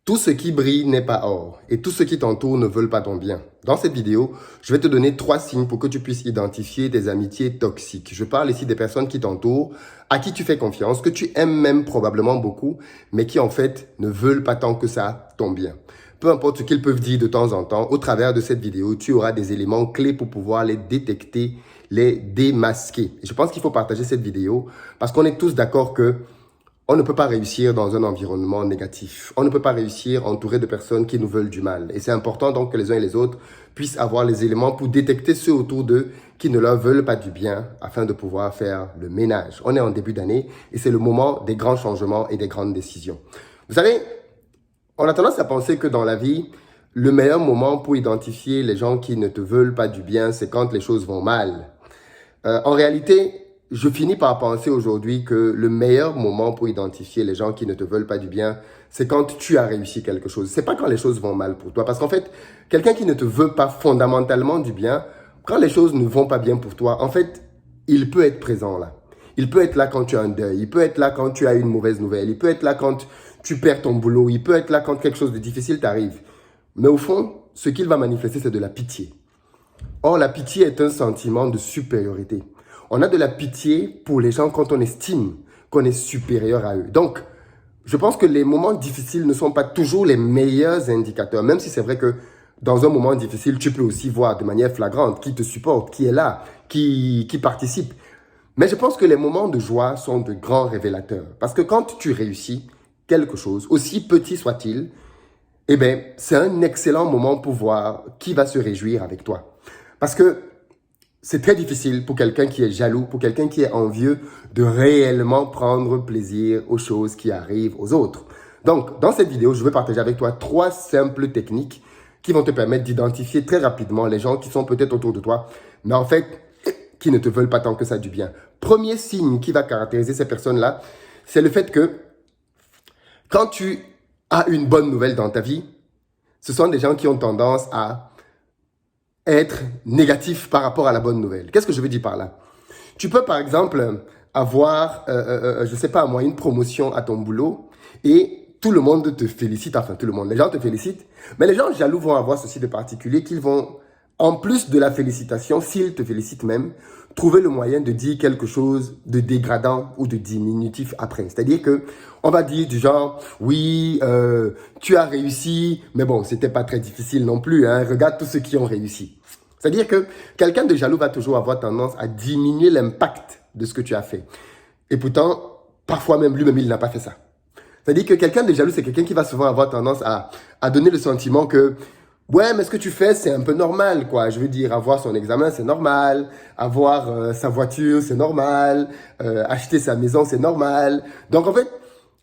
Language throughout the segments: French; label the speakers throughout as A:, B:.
A: Tout ce qui brille n'est pas or et tout ce qui t'entoure ne veulent pas ton bien. Dans cette vidéo, je vais te donner 3 signes pour que tu puisses identifier des amitiés toxiques. Je parle ici des personnes qui t'entourent, à qui tu fais confiance, que tu aimes même probablement beaucoup, mais qui en fait ne veulent pas tant que ça ton bien. Peu importe ce qu'ils peuvent dire de temps en temps, au travers de cette vidéo, tu auras des éléments clés pour pouvoir les détecter, les démasquer. Et je pense qu'il faut partager cette vidéo parce qu'on est tous d'accord que on ne peut pas réussir dans un environnement négatif. On ne peut pas réussir entouré de personnes qui nous veulent du mal. Et c'est important donc que les uns et les autres puissent avoir les éléments pour détecter ceux autour d'eux qui ne leur veulent pas du bien afin de pouvoir faire le ménage. On est en début d'année et c'est le moment des grands changements et des grandes décisions. Vous savez, on a tendance à penser que dans la vie, le meilleur moment pour identifier les gens qui ne te veulent pas du bien, c'est quand les choses vont mal. En réalité, je finis par penser aujourd'hui que le meilleur moment pour identifier les gens qui ne te veulent pas du bien, c'est quand tu as réussi quelque chose. C'est pas quand les choses vont mal pour toi. Parce qu'en fait, quelqu'un qui ne te veut pas fondamentalement du bien, quand les choses ne vont pas bien pour toi, en fait, il peut être présent là. Il peut être là quand tu as un deuil. Il peut être là quand tu as une mauvaise nouvelle. Il peut être là quand tu perds ton boulot. Il peut être là quand quelque chose de difficile t'arrive. Mais au fond, ce qu'il va manifester, c'est de la pitié. Or, la pitié est un sentiment de supériorité. On a de la pitié pour les gens quand on estime qu'on est supérieur à eux. Donc, je pense que les moments difficiles ne sont pas toujours les meilleurs indicateurs, même si c'est vrai que dans un moment difficile, tu peux aussi voir de manière flagrante qui te supporte, qui est là, qui participe. Mais je pense que les moments de joie sont de grands révélateurs. Parce que quand tu réussis quelque chose, aussi petit soit-il, eh bien, c'est un excellent moment pour voir qui va se réjouir avec toi. Parce que c'est très difficile pour quelqu'un qui est jaloux, pour quelqu'un qui est envieux, de réellement prendre plaisir aux choses qui arrivent aux autres. Donc, dans cette vidéo, je vais partager avec toi 3 simples techniques qui vont te permettre d'identifier très rapidement les gens qui sont peut-être autour de toi, mais en fait, qui ne te veulent pas tant que ça du bien. Premier signe qui va caractériser ces personnes-là, c'est le fait que quand tu as une bonne nouvelle dans ta vie, ce sont des gens qui ont tendance à être négatif par rapport à la bonne nouvelle. Qu'est-ce que je veux dire par là? Tu peux par exemple avoir, je sais pas moi, une promotion à ton boulot et tout le monde te félicite, enfin tout le monde, les gens te félicitent, mais les gens jaloux vont avoir ceci de particulier qu'ils vont, en plus de la félicitation, s'ils te félicitent même, trouver le moyen de dire quelque chose de dégradant ou de diminutif après. C'est-à-dire que on va dire du genre, oui, tu as réussi, mais bon, c'était pas très difficile non plus, hein, regarde tous ceux qui ont réussi. C'est-à-dire que quelqu'un de jaloux va toujours avoir tendance à diminuer l'impact de ce que tu as fait. Et pourtant, parfois même lui-même, il n'a pas fait ça. C'est-à-dire que quelqu'un de jaloux, c'est quelqu'un qui va souvent avoir tendance à donner le sentiment que ouais, mais ce que tu fais, c'est un peu normal, quoi. Je veux dire, avoir son examen, c'est normal. Avoir sa voiture, c'est normal. Acheter sa maison, c'est normal. Donc, en fait,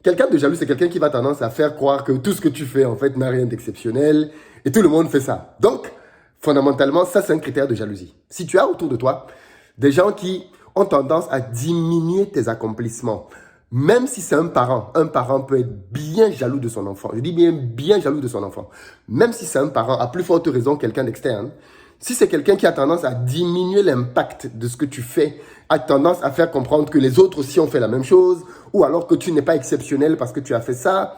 A: quelqu'un de jaloux, c'est quelqu'un qui va tendance à faire croire que tout ce que tu fais, en fait, n'a rien d'exceptionnel. Et tout le monde fait ça. Donc, fondamentalement, ça, c'est un critère de jalousie. Si tu as autour de toi des gens qui ont tendance à diminuer tes accomplissements, même si c'est un parent peut être bien jaloux de son enfant. Je dis bien jaloux de son enfant. Même si c'est un parent, à plus forte raison quelqu'un d'externe, si c'est quelqu'un qui a tendance à diminuer l'impact de ce que tu fais, a tendance à faire comprendre que les autres aussi ont fait la même chose, ou alors que tu n'es pas exceptionnel parce que tu as fait ça,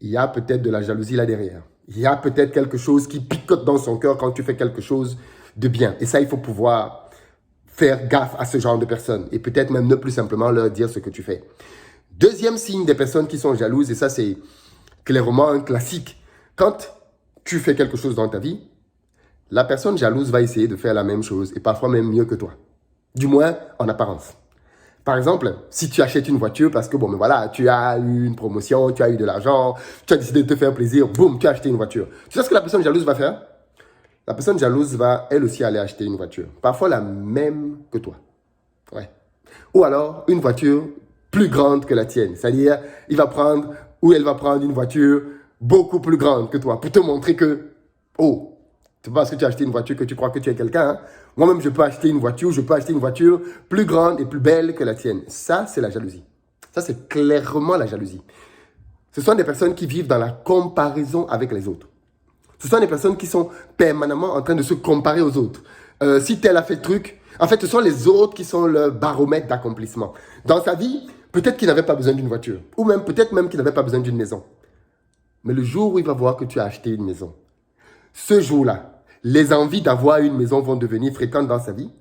A: il y a peut-être de la jalousie là derrière. Il y a peut-être quelque chose qui picote dans son cœur quand tu fais quelque chose de bien. Et ça, il faut pouvoir faire gaffe à ce genre de personnes et peut-être même ne plus simplement leur dire ce que tu fais. Deuxième signe des personnes qui sont jalouses, et ça c'est clairement un classique, quand tu fais quelque chose dans ta vie, la personne jalouse va essayer de faire la même chose et parfois même mieux que toi. Du moins en apparence. Par exemple, si tu achètes une voiture parce que, bon, mais voilà, tu as eu une promotion, tu as eu de l'argent, tu as décidé de te faire plaisir, boum, tu as acheté une voiture. Tu sais ce que la personne jalouse va faire? La personne jalouse va, elle aussi, aller acheter une voiture. Parfois la même que toi. Ouais. Ou alors, une voiture plus grande que la tienne. C'est-à-dire, il va prendre, ou elle va prendre une voiture beaucoup plus grande que toi pour te montrer que, oh, c'est pas parce que tu as acheté une voiture que tu crois que tu es quelqu'un. Hein? Moi-même, je peux acheter une voiture plus grande et plus belle que la tienne. Ça, c'est la jalousie. Ça, c'est clairement la jalousie. Ce sont des personnes qui vivent dans la comparaison avec les autres. Ce sont des personnes qui sont permanemment en train de se comparer aux autres. Si tel a fait le truc, en fait, ce sont les autres qui sont le baromètre d'accomplissement. Dans sa vie, peut-être qu'il n'avait pas besoin d'une voiture. Ou même, peut-être même qu'il n'avait pas besoin d'une maison. Mais le jour où il va voir que tu as acheté une maison, ce jour-là, les envies d'avoir une maison vont devenir fréquentes dans sa vie.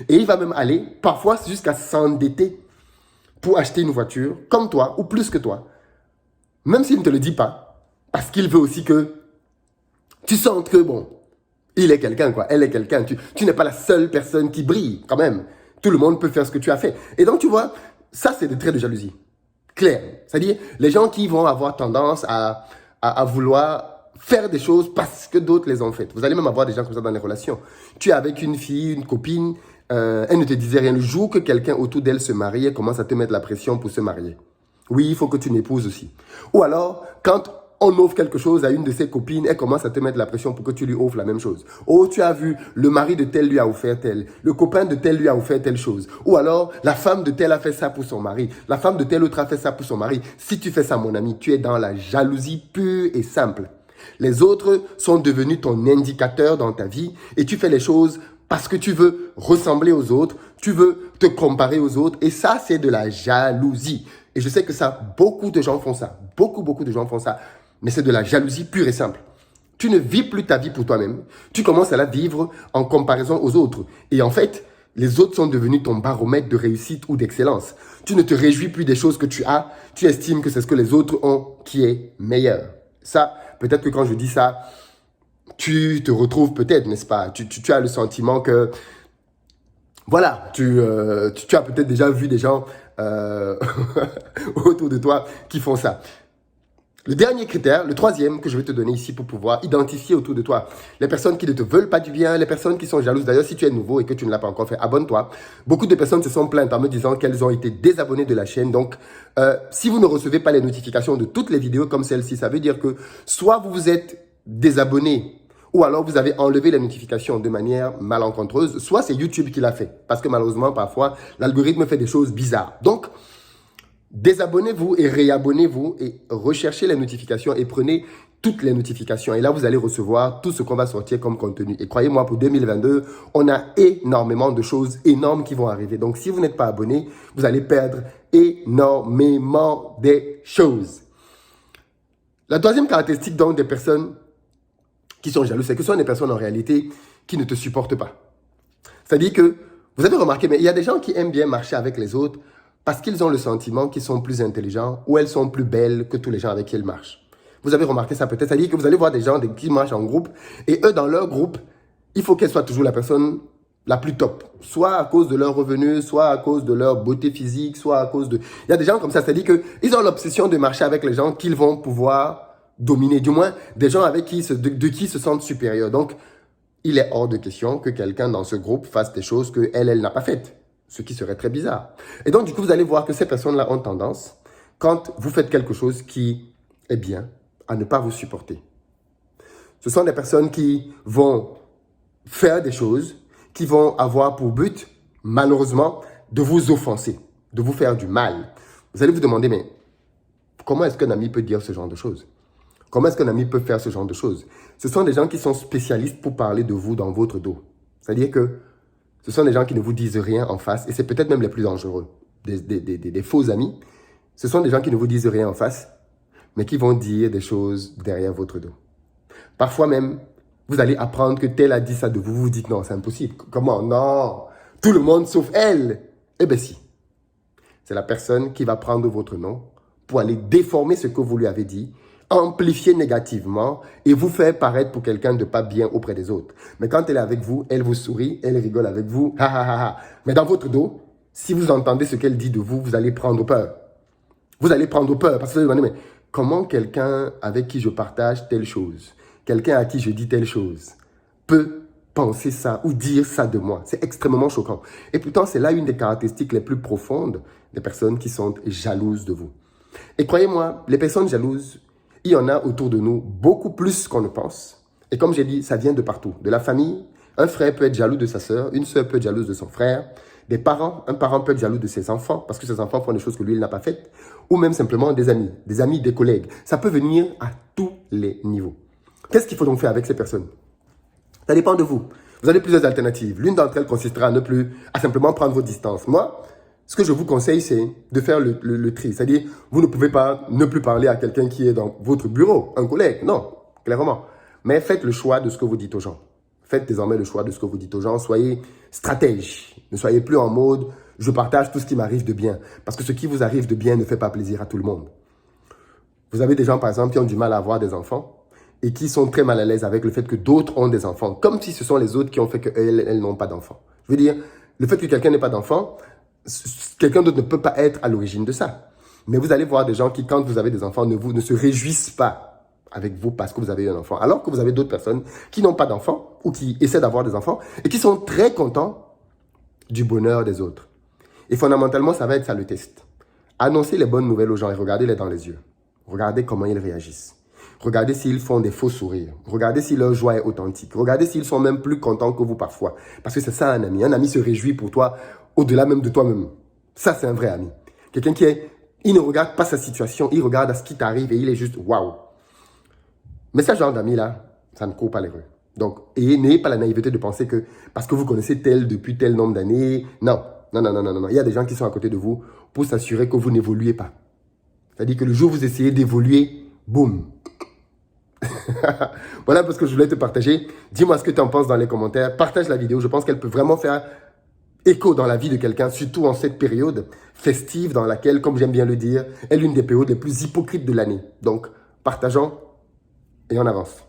A: Et il va même aller, parfois jusqu'à s'endetter pour acheter une voiture, comme toi, ou plus que toi. Même s'il ne te le dit pas, parce qu'il veut aussi que tu sentes que, bon, il est quelqu'un, quoi. Elle est quelqu'un. Tu n'es pas la seule personne qui brille, quand même. Tout le monde peut faire ce que tu as fait. Et donc, tu vois, ça, c'est des traits de jalousie. Clair. C'est-à-dire, les gens qui vont avoir tendance à vouloir faire des choses parce que d'autres les ont faites. Vous allez même avoir des gens comme ça dans les relations. Tu es avec une fille, une copine, elle ne te disait rien. Le jour que quelqu'un autour d'elle se marie, elle commence à te mettre la pression pour se marier. Oui, il faut que tu m'épouses aussi. Ou alors, quand on offre quelque chose à une de ses copines, elle commence à te mettre la pression pour que tu lui offres la même chose. Oh, tu as vu, le mari de tel lui a offert tel, le copain de tel lui a offert telle chose. Ou alors, la femme de tel a fait ça pour son mari, la femme de tel autre a fait ça pour son mari. Si tu fais ça, mon ami, tu es dans la jalousie pure et simple. Les autres sont devenus ton indicateur dans ta vie et tu fais les choses parce que tu veux ressembler aux autres, tu veux te comparer aux autres et ça, c'est de la jalousie. Et je sais que ça, beaucoup de gens font ça. Beaucoup de gens font ça. Mais c'est de la jalousie pure et simple. Tu ne vis plus ta vie pour toi-même. Tu commences à la vivre en comparaison aux autres. Et en fait, les autres sont devenus ton baromètre de réussite ou d'excellence. Tu ne te réjouis plus des choses que tu as. Tu estimes que c'est ce que les autres ont qui est meilleur. Ça, peut-être que quand je dis ça, tu te retrouves peut-être, n'est-ce pas? Tu as le sentiment que, voilà, tu as peut-être déjà vu des gens autour de toi qui font ça. Le dernier critère, le troisième que je vais te donner ici pour pouvoir identifier autour de toi les personnes qui ne te veulent pas du bien, les personnes qui sont jalouses. D'ailleurs, si tu es nouveau et que tu ne l'as pas encore fait, abonne-toi. Beaucoup de personnes se sont plaintes en me disant qu'elles ont été désabonnées de la chaîne. Donc, si vous ne recevez pas les notifications de toutes les vidéos comme celle-ci, ça veut dire que soit vous vous êtes désabonné ou alors vous avez enlevé les notifications de manière malencontreuse, soit c'est YouTube qui l'a fait. Parce que malheureusement, parfois, l'algorithme fait des choses bizarres. Donc, désabonnez-vous et réabonnez-vous et recherchez les notifications et prenez toutes les notifications. Et là, vous allez recevoir tout ce qu'on va sortir comme contenu. Et croyez-moi, pour 2022, on a énormément de choses énormes qui vont arriver. Donc, si vous n'êtes pas abonné, vous allez perdre énormément des choses. La troisième caractéristique donc des personnes qui sont jalouses, c'est que ce sont des personnes en réalité qui ne te supportent pas. C'est-à-dire que, vous avez remarqué, mais il y a des gens qui aiment bien marcher avec les autres parce qu'ils ont le sentiment qu'ils sont plus intelligents ou elles sont plus belles que tous les gens avec qui ils marchent. Vous avez remarqué ça peut-être, c'est-à-dire que vous allez voir des gens qui marchent en groupe et eux, dans leur groupe, il faut qu'elle soit toujours la personne la plus top. Soit à cause de leurs revenus, soit à cause de leur beauté physique, soit à cause de... Il y a des gens comme ça, c'est-à-dire qu'ils ont l'obsession de marcher avec les gens qu'ils vont pouvoir dominer, du moins des gens avec qui de qui ils se sentent supérieurs. Donc, il est hors de question que quelqu'un dans ce groupe fasse des choses qu'elle n'a pas faites. Ce qui serait très bizarre. Et donc, du coup, vous allez voir que ces personnes-là ont tendance, quand vous faites quelque chose qui est bien, à ne pas vous supporter. Ce sont des personnes qui vont faire des choses qui vont avoir pour but, malheureusement, de vous offenser, de vous faire du mal. Vous allez vous demander, mais comment est-ce qu'un ami peut dire ce genre de choses? Comment est-ce qu'un ami peut faire ce genre de choses? Ce sont des gens qui sont spécialistes pour parler de vous dans votre dos. C'est-à-dire que ce sont des gens qui ne vous disent rien en face, et c'est peut-être même les plus dangereux, des faux amis. Ce sont des gens qui ne vous disent rien en face, mais qui vont dire des choses derrière votre dos. Parfois même, vous allez apprendre que tel a dit ça de vous, vous dites non, c'est impossible. Comment? Non, tout le monde sauf elle. Eh bien si, c'est la personne qui va prendre votre nom pour aller déformer ce que vous lui avez dit, amplifier négativement et vous faire paraître pour quelqu'un de pas bien auprès des autres. Mais quand elle est avec vous, elle vous sourit, elle rigole avec vous, ha ha ha ha. Mais dans votre dos, si vous entendez ce qu'elle dit de vous, vous allez prendre peur. Vous allez prendre peur parce que vous allez dire, mais comment quelqu'un avec qui je partage telle chose, quelqu'un à qui je dis telle chose, peut penser ça ou dire ça de moi? C'est extrêmement choquant. Et pourtant, c'est là une des caractéristiques les plus profondes des personnes qui sont jalouses de vous. Et croyez-moi, les personnes jalouses, il y en a autour de nous beaucoup plus qu'on ne pense. Et comme j'ai dit, ça vient de partout. De la famille, un frère peut être jaloux de sa sœur, une sœur peut être jalouse de son frère. Des parents, un parent peut être jaloux de ses enfants parce que ses enfants font des choses que lui, il n'a pas faites. Ou même simplement des amis, des collègues. Ça peut venir à tous les niveaux. Qu'est-ce qu'il faut donc faire avec ces personnes? Ça dépend de vous. Vous avez plusieurs alternatives. L'une d'entre elles consistera à simplement prendre vos distances. Moi, Ce que je vous conseille, c'est de faire le tri. C'est-à-dire, vous ne pouvez pas ne plus parler à quelqu'un qui est dans votre bureau, un collègue. Non, clairement. Mais faites le choix de ce que vous dites aux gens. Faites désormais le choix de ce que vous dites aux gens. Soyez stratège. Ne soyez plus en mode « je partage tout ce qui m'arrive de bien ». Parce que ce qui vous arrive de bien ne fait pas plaisir à tout le monde. Vous avez des gens, par exemple, qui ont du mal à avoir des enfants et qui sont très mal à l'aise avec le fait que d'autres ont des enfants, comme si ce sont les autres qui ont fait qu'elles n'ont pas d'enfants. Je veux dire, le fait que quelqu'un n'ait pas d'enfant, quelqu'un d'autre ne peut pas être à l'origine de ça. Mais vous allez voir des gens qui, quand vous avez des enfants, ne se réjouissent pas avec vous parce que vous avez eu un enfant. Alors que vous avez d'autres personnes qui n'ont pas d'enfants ou qui essaient d'avoir des enfants et qui sont très contents du bonheur des autres. Et fondamentalement, ça va être ça le test. Annoncez les bonnes nouvelles aux gens et regardez-les dans les yeux. Regardez comment ils réagissent. Regardez s'ils font des faux sourires. Regardez si leur joie est authentique. Regardez s'ils sont même plus contents que vous parfois. Parce que c'est ça un ami. Un ami se réjouit pour toi au-delà même de toi-même. Ça, c'est un vrai ami. Quelqu'un il ne regarde pas sa situation, il regarde à ce qui t'arrive et il est juste waouh. Mais ce genre d'amis-là, ça ne court pas les rues. Donc, n'ayez pas la naïveté de penser que parce que vous connaissez tel depuis tel nombre d'années. Non. Il y a des gens qui sont à côté de vous pour s'assurer que vous n'évoluez pas. C'est-à-dire que le jour où vous essayez d'évoluer, boum. Voilà parce que je voulais te partager. Dis-moi ce que tu en penses dans les commentaires. Partage la vidéo. Je pense qu'elle peut vraiment faire écho dans la vie de quelqu'un, surtout en cette période festive dans laquelle, comme j'aime bien le dire, est l'une des périodes les plus hypocrites de l'année. Donc, partageons et on avance.